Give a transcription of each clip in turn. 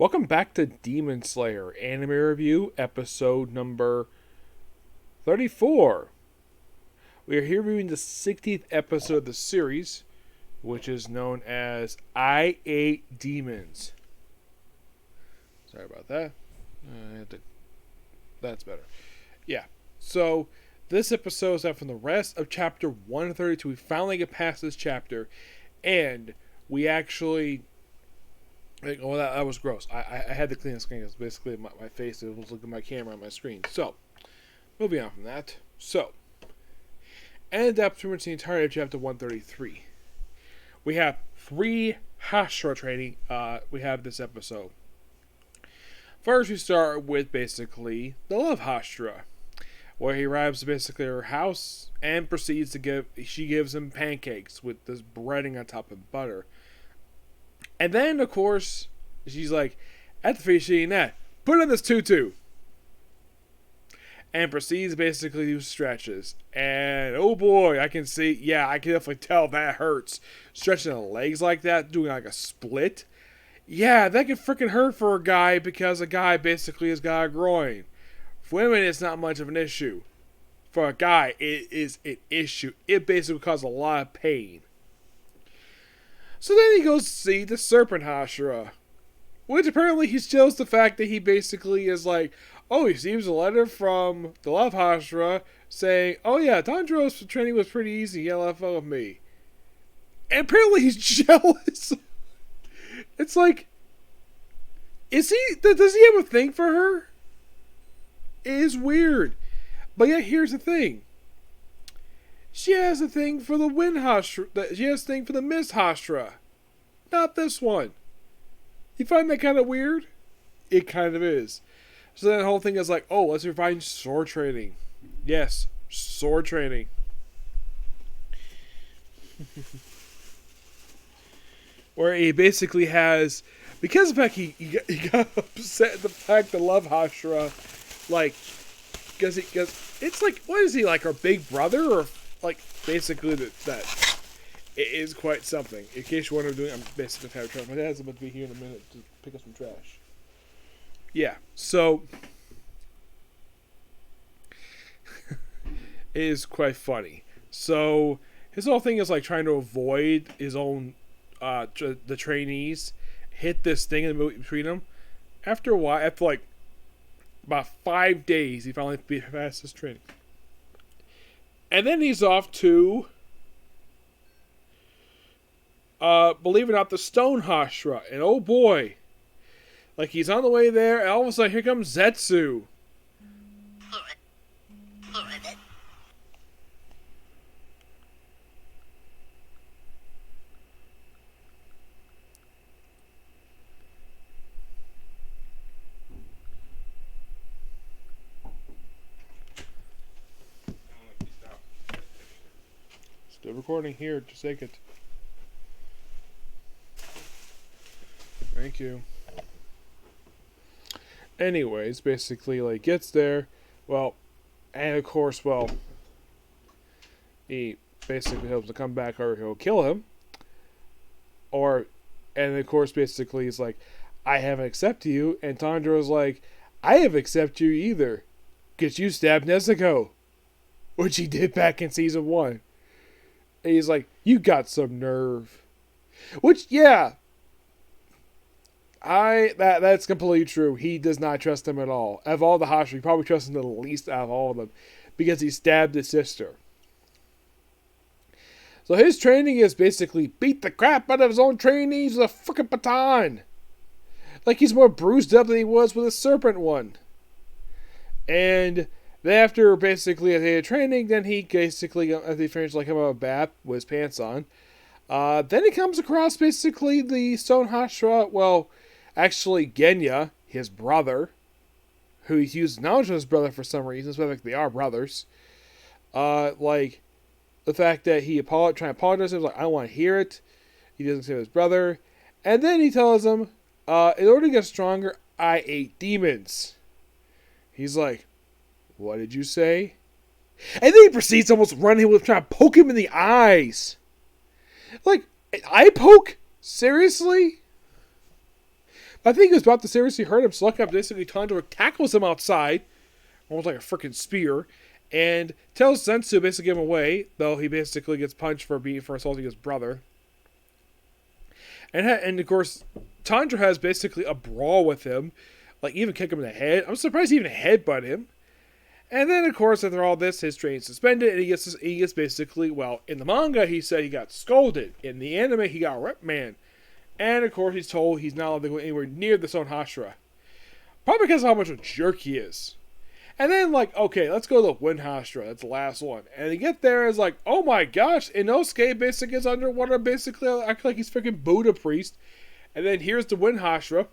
Welcome back to Demon Slayer Anime Review, episode number 34. We are here reviewing the 60th episode of the series, which is known as I Ate Demons. Sorry about that. That's better. Yeah, so this episode is out from the rest of chapter 132. We finally get past this chapter, and we actually... Oh, that was gross. I had to clean the screen because basically my face was looking at my camera on my screen. So, moving on from that. So, and up to the entirety of chapter 133. We have 3 Hashira training. We have this episode. First, we start with basically the love Hashira, where he arrives basically at her house and proceeds to give. She gives him pancakes with this breading on top of butter. And then, of course, she's like, at the feast eating that, put on this tutu. And proceeds basically to do stretches. And, oh boy, I can see, I can definitely tell that hurts. Stretching the legs like that, doing like a split. Yeah, that can freaking hurt for a guy because a guy basically has got a groin. For women, it's not much of an issue. For a guy, it is an issue. It basically causes a lot of pain. So then he goes to see the Serpent Hashira. Which apparently he shows the fact that he basically is like, oh, he receives a letter from the Love Hashira saying, oh yeah, Tanjiro's training was pretty easy, he had a lot of fun with me. And apparently he's jealous. It's like, does he have a thing for her? It is weird. But yet here's the thing. She has a thing for the Wind Hashira. She has a thing for the Mist Hashira. Not this one. You find that kind of weird? It kind of is. So then the whole thing is like, oh, let's revive sword training. Yes, sword training. Where he basically has, because of the fact he got upset at the fact that Love Hashira, like, because it's like, what is he, like her big brother, or like basically that it is quite something. In case you wonder what I'm doing, I'm basically having trash. My dad's about to be here in a minute to pick up some trash. Yeah, so it is quite funny. So his whole thing is like trying to avoid his own the trainees hit this thing in the middle between them. After a while, after like about 5 days, he finally passed his training. And then he's off to, believe it or not, the Stone Hashira. And oh boy, like he's on the way there, and all of a sudden here comes Zetsu. Still recording here, just take it. Thank you. Anyways, basically, like, gets there, well, and of course, well, he basically hopes to come back or he'll kill him. And of course, basically, he's like, I haven't accepted you, and Tanjiro's like, I haven't accepted you either, because you stabbed Nezuko, which he did back in season 1. And he's like, you got some nerve. Which, yeah. That's completely true. He does not trust him at all. Of all the Hashira, he probably trusts him the least out of all of them. Because he stabbed his sister. So his training is basically beat the crap out of his own trainees with a fucking baton. Like he's more bruised up than he was with the serpent one. And then after basically a day of training, then he basically, as he finished like a bath with his pants on, then he comes across basically the Stone Hashira, well, actually Genya, his brother, who he's used knowledge of his brother for some reason, so like they are brothers. Like, the fact that he trying to apologize, he was like, I don't want to hear it. He doesn't say his brother. And then he tells him, in order to get stronger, I ate demons. He's like, what did you say? And then he proceeds to almost run him with trying to poke him in the eyes. Like, eye poke? Seriously? I think he was about to seriously hurt him, so lucky enough, basically Tanjiro tackles him outside, almost like a freaking spear, and tells Sensu to basically give him away, though he basically gets punched for assaulting his brother. And of course, Tanjiro has basically a brawl with him, like even kick him in the head. I'm surprised he even headbutt him. And then, of course, after all this, his training's suspended, and he gets basically, well, in the manga, he said he got scolded. In the anime, he got reprimanded. And, of course, he's told he's not allowed to go anywhere near the Stone Hashira. Probably because of how much of a jerk he is. And then, like, okay, let's go to the Wind Hashira. That's the last one. And they get there, it's like, oh my gosh, Inosuke basically is underwater, basically acting like he's freaking Buddha priest. And then here's the Wind Hashira.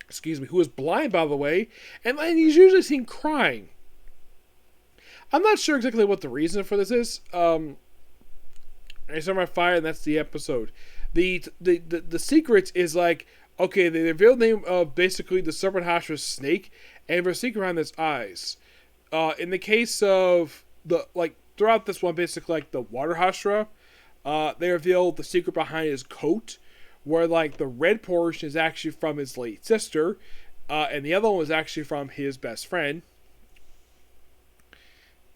Excuse me, who is blind, by the way, and he's usually seen crying. I'm not sure exactly what the reason for this is. I start my fire, and that's the episode. The secret is like, okay, they reveal the name of basically the Serpent Hashira's snake, and there's a secret around its eyes. In the case of throughout this one, basically like the Water Hashira, they reveal the secret behind his coat, where like the red portion is actually from his late sister, and the other one was actually from his best friend.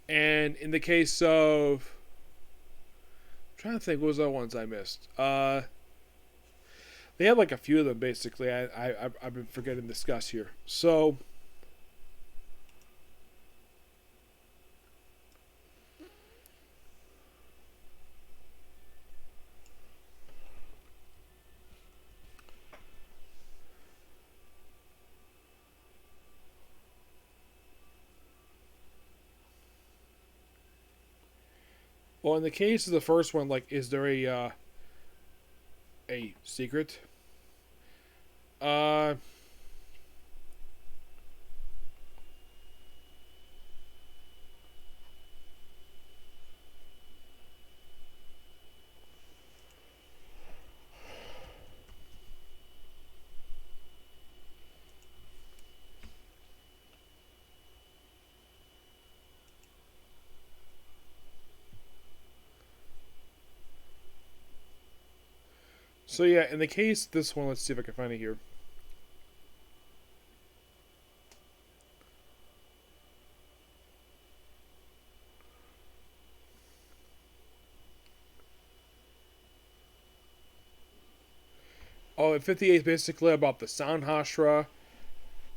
And in the case of, I'm trying to think, what was the other ones I missed? They had like a few of them basically. I've been forgetting to discuss here. So. Well, in the case of the first one, like, is there a secret? So yeah, in the case of this one, let's see if I can find it here. Oh, and 58 is basically about the Sound Hashira.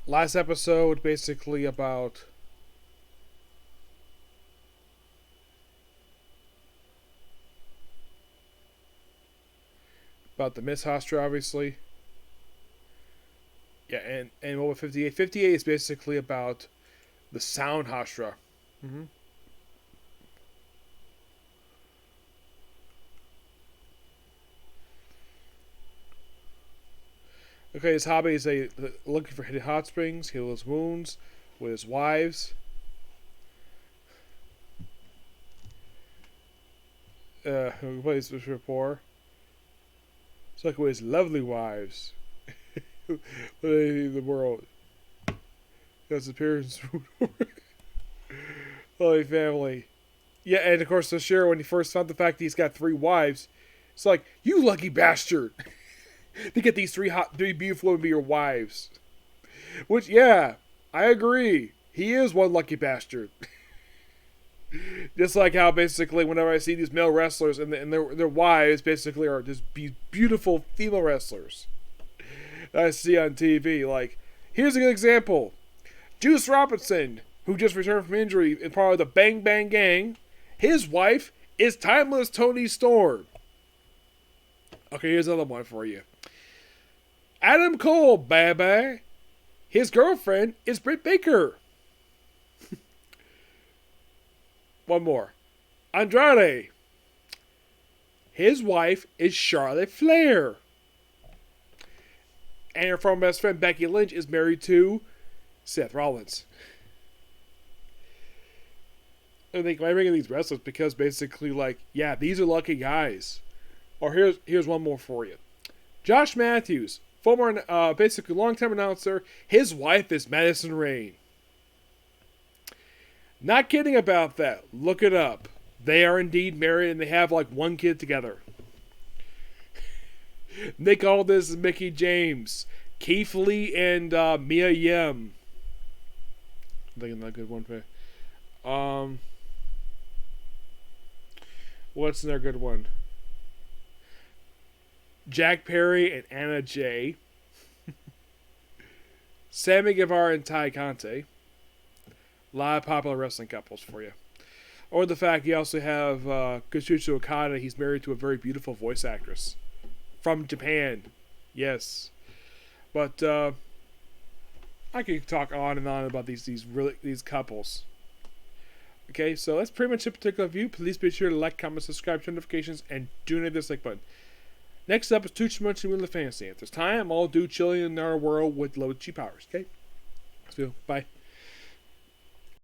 Last episode, basically about the Miss Hashira, obviously. Yeah, and what with 58? 58 is basically about the Sound Hashira. Mm-hmm. Okay, his hobby is looking for hidden hot springs, heal his wounds with his wives. Who plays this rapport? It's like with his lovely wives. The world. His appearance. Holy family. Yeah, and of course, Hashira, when he first found the fact that he's got 3 wives, it's like, you lucky bastard. To get these 3 beautiful women to be your wives. Which, yeah, I agree. He is one lucky bastard. Just like how basically whenever I see these male wrestlers and their wives basically are just beautiful female wrestlers I see on TV. Like, here's a good example. Juice Robinson, who just returned from injury and part of the Bang Bang Gang, his wife is Timeless Toni Storm. Okay, here's another one for you. Adam Cole, baby. His girlfriend is Britt Baker. One more. Andrade. His wife is Charlotte Flair. And her former best friend Becky Lynch is married to Seth Rollins. I think I'm bringing these wrestlers because basically, like, yeah, these are lucky guys. Or here's one more for you. Josh Matthews, former, basically longtime announcer. His wife is Madison Rayne. Not kidding about that. Look it up. They are indeed married and they have like 1 kid together. Nick Aldis and Mickey James. Keith Lee and Mia Yim. I'm thinking that good one for. What's another good one? Jack Perry and Anna Jay. Sammy Guevara and Ty Conte. A lot of popular wrestling couples for you. Or the fact you also have Kazuchika Okada. He's married to a very beautiful voice actress from Japan. Yes, but I could talk on and on about these couples. Okay, so that's pretty much a particular view. Please be sure to like, comment, subscribe, turn notifications, and do not dislike button. Next up is Too Much in Wheel of Fantasy. If there's time, I'll do Chilling in Our World with low G powers. Okay, so bye.